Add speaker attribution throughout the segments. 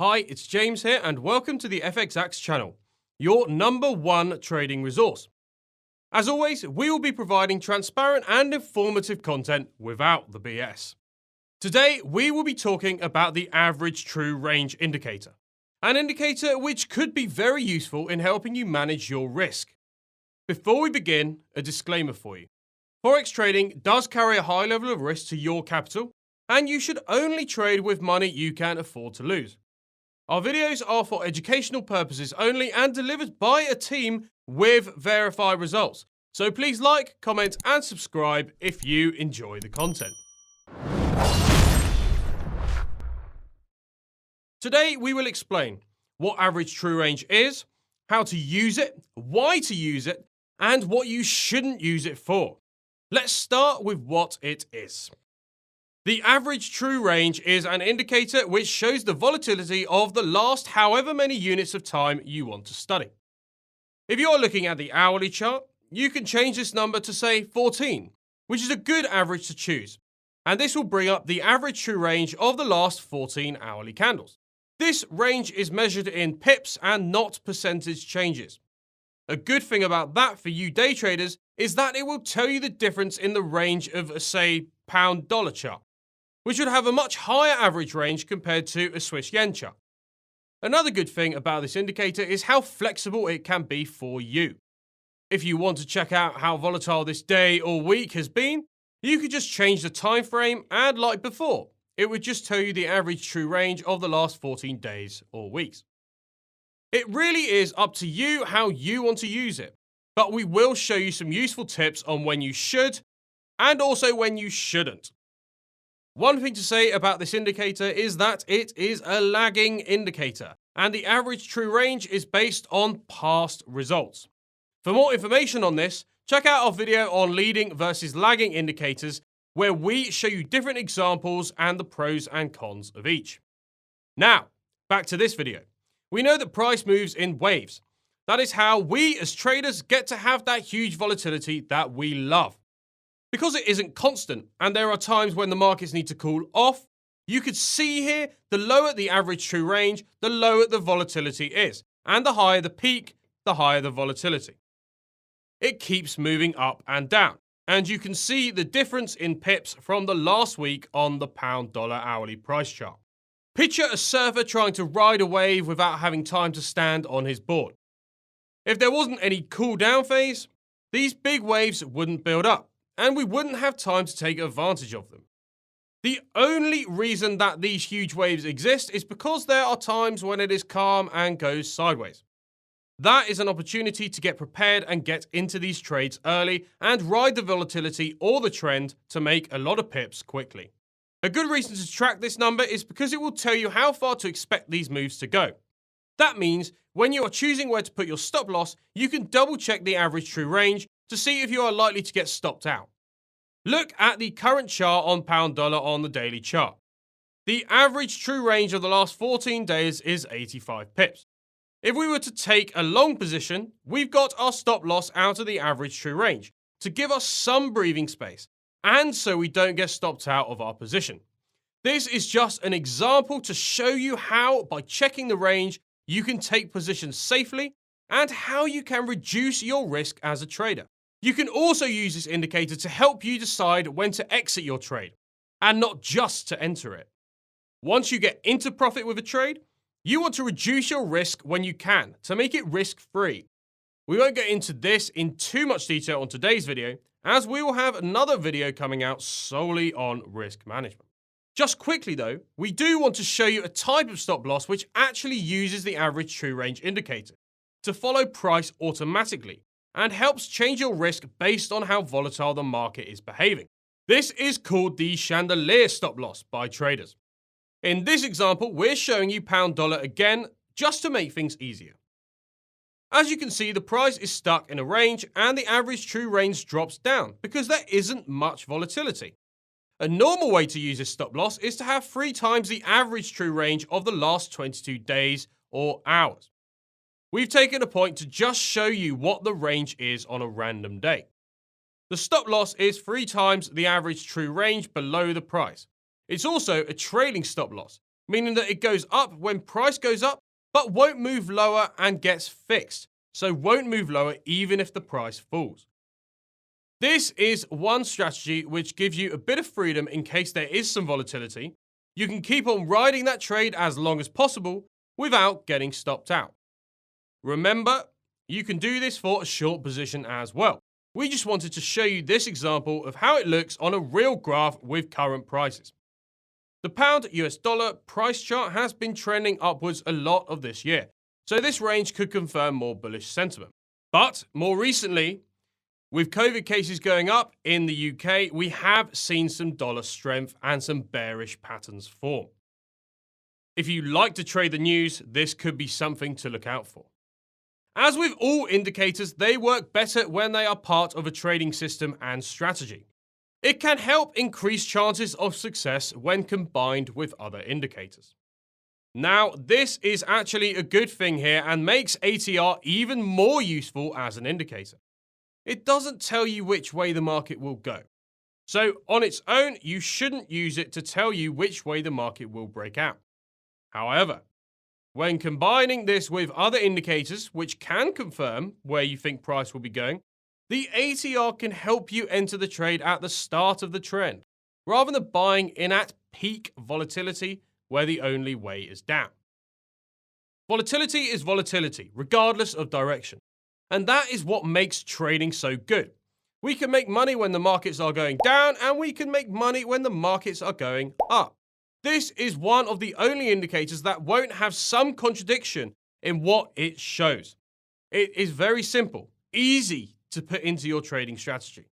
Speaker 1: Hi, it's James here and welcome to the FXAX channel, your #1 trading resource. As always, we will be providing transparent and informative content without the BS. Today, we will be talking about the average true range indicator, an indicator which could be very useful in helping you manage your risk. Before we begin, a disclaimer for you. Forex trading does carry a high level of risk to your capital, and you should only trade with money you can afford to lose. Our videos are for educational purposes only and delivered by a team with verified results. So please like, comment and subscribe if you enjoy the content. Today we will explain what average true range is, how to use it, why to use it, and what you shouldn't use it for. Let's start with what it is. The average true range is an indicator which shows the volatility of the last however many units of time you want to study. If you are looking at the hourly chart, you can change this number to say 14, which is a good average to choose. And this will bring up the average true range of the last 14 hourly candles. This range is measured in pips and not percentage changes. A good thing about that for you day traders is that it will tell you the difference in the range of, say, pound-dollar chart, which would have a much higher average range compared to a Swiss yen chart. Another good thing about this indicator is how flexible it can be for you. If you want to check out how volatile this day or week has been, you could just change the time frame and like before, it would just tell you the average true range of the last 14 days or weeks. It really is up to you how you want to use it, but we will show you some useful tips on when you should and also when you shouldn't. One thing to say about this indicator is that it is a lagging indicator, and the average true range is based on past results. For more information on this, check out our video on leading versus lagging indicators, where we show you different examples and the pros and cons of each. Now, back to this video. We know that price moves in waves. That is how we as traders get to have that huge volatility that we love. Because it isn't constant, and there are times when the markets need to cool off, you could see here, the lower the average true range, the lower the volatility is, and the higher the peak, the higher the volatility. It keeps moving up and down, and you can see the difference in pips from the last week on the pound-dollar hourly price chart. Picture a surfer trying to ride a wave without having time to stand on his board. If there wasn't any cool down phase, these big waves wouldn't build up, and we wouldn't have time to take advantage of them. The only reason that these huge waves exist is because there are times when it is calm and goes sideways. That is an opportunity to get prepared and get into these trades early and ride the volatility or the trend to make a lot of pips quickly. A good reason to track this number is because it will tell you how far to expect these moves to go. That means when you are choosing where to put your stop loss, you can double check the average true range to see if you are likely to get stopped out. Look at the current chart on pound-dollar on the daily chart. The average true range of the last 14 days is 85 pips. If we were to take a long position, we've got our stop loss out of the average true range to give us some breathing space, and so we don't get stopped out of our position. This is just an example to show you how, by checking the range, you can take positions safely and how you can reduce your risk as a trader. You can also use this indicator to help you decide when to exit your trade, and not just to enter it. Once you get into profit with a trade, you want to reduce your risk when you can to make it risk-free. We won't get into this in too much detail on today's video, as we will have another video coming out solely on risk management. Just quickly though, we do want to show you a type of stop loss which actually uses the average true range indicator to follow price automatically, and helps change your risk based on how volatile the market is behaving. This is called the chandelier stop loss by traders. In this example, we're showing you pound-dollar again, just to make things easier. As you can see, the price is stuck in a range and the average true range drops down because there isn't much volatility. A normal way to use this stop loss is to have 3 times the average true range of the last 22 days or hours. We've taken a point to just show you what the range is on a random day. The stop loss is 3 times the average true range below the price. It's also a trailing stop loss, meaning that it goes up when price goes up, but won't move lower and gets fixed, so won't move lower even if the price falls. This is one strategy which gives you a bit of freedom in case there is some volatility. You can keep on riding that trade as long as possible without getting stopped out. Remember, you can do this for a short position as well. We just wanted to show you this example of how it looks on a real graph with current prices. The pound US dollar price chart has been trending upwards a lot of this year, so this range could confirm more bullish sentiment. But more recently, with COVID cases going up in the UK, we have seen some dollar strength and some bearish patterns form. If you like to trade the news, this could be something to look out for. As with all indicators, they work better when they are part of a trading system and strategy. It can help increase chances of success when combined with other indicators. Now, this is actually a good thing here and makes ATR even more useful as an indicator. It doesn't tell you which way the market will go. So, on its own, you shouldn't use it to tell you which way the market will break out. However, when combining this with other indicators which can confirm where you think price will be going, the ATR can help you enter the trade at the start of the trend, rather than buying in at peak volatility where the only way is down. Volatility is volatility, regardless of direction. And that is what makes trading so good. We can make money when the markets are going down, and we can make money when the markets are going up. This is one of the only indicators that won't have some contradiction in what it shows. It is very simple, easy to put into your trading strategy.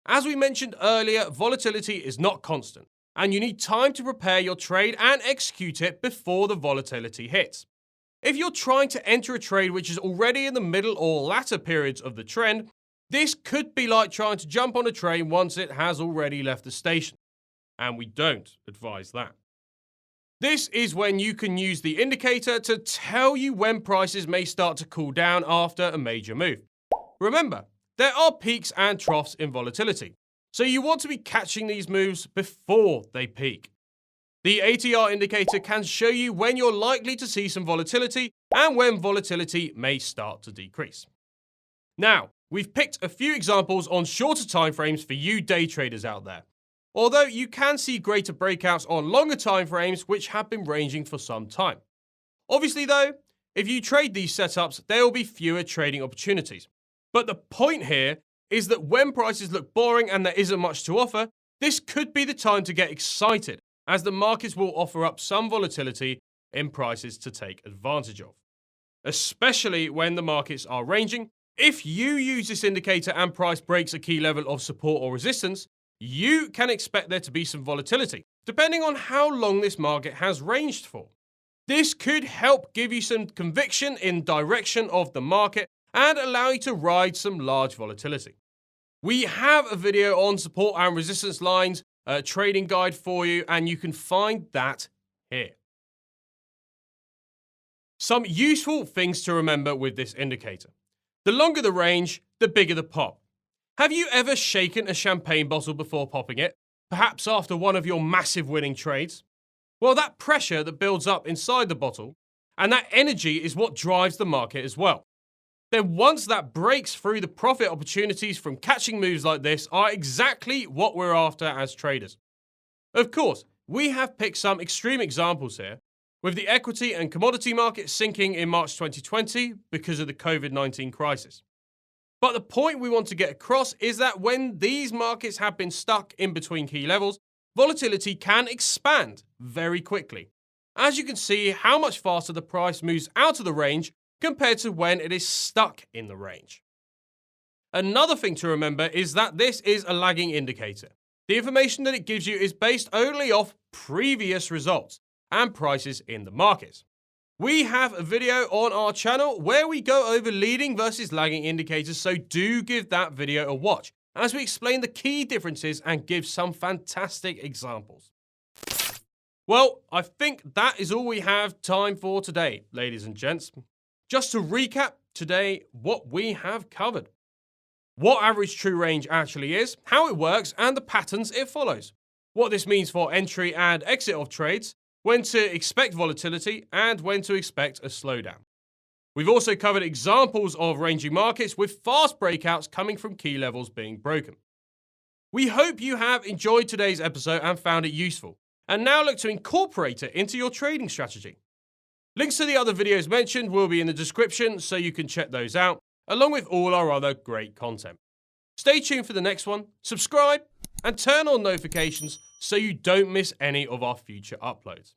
Speaker 1: As we mentioned earlier, volatility is not constant, and you need time to prepare your trade and execute it before the volatility hits. If you're trying to enter a trade which is already in the middle or latter periods of the trend, this could be like trying to jump on a train once it has already left the station. And we don't advise that. This is when you can use the indicator to tell you when prices may start to cool down after a major move. Remember, there are peaks and troughs in volatility, so you want to be catching these moves before they peak. The ATR indicator can show you when you're likely to see some volatility and when volatility may start to decrease. Now, we've picked a few examples on shorter timeframes for you day traders out there, although you can see greater breakouts on longer timeframes which have been ranging for some time. Obviously though, if you trade these setups, there will be fewer trading opportunities. But the point here is that when prices look boring and there isn't much to offer, this could be the time to get excited, as the markets will offer up some volatility in prices to take advantage of. Especially when the markets are ranging, if you use this indicator and price breaks a key level of support or resistance, you can expect there to be some volatility, depending on how long this market has ranged for. This could help give you some conviction in direction of the market and allow you to ride some large volatility. We have a video on support and resistance lines, a trading guide for you, and you can find that here. Some useful things to remember with this indicator. The longer the range, the bigger the pop. Have you ever shaken a champagne bottle before popping it, perhaps after one of your massive winning trades? Well, that pressure that builds up inside the bottle, and that energy is what drives the market as well. Then once that breaks through, the profit opportunities from catching moves like this are exactly what we're after as traders. Of course, we have picked some extreme examples here, with the equity and commodity market sinking in March 2020 because of the COVID-19 crisis. But the point we want to get across is that when these markets have been stuck in between key levels, volatility can expand very quickly. As you can see how much faster the price moves out of the range compared to when it is stuck in the range. Another thing to remember is that this is a lagging indicator. The information that it gives you is based only off previous results and prices in the markets. We have a video on our channel where we go over leading versus lagging indicators, so do give that video a watch as we explain the key differences and give some fantastic examples. Well, I think that is all we have time for today, ladies and gents. Just to recap today what we have covered. What average true range actually is, how it works, and the patterns it follows. What this means for entry and exit of trades, when to expect volatility, and when to expect a slowdown. We've also covered examples of ranging markets with fast breakouts coming from key levels being broken. We hope you have enjoyed today's episode and found it useful, and now look to incorporate it into your trading strategy. Links to the other videos mentioned will be in the description so you can check those out, along with all our other great content. Stay tuned for the next one, subscribe, and turn on notifications so you don't miss any of our future uploads.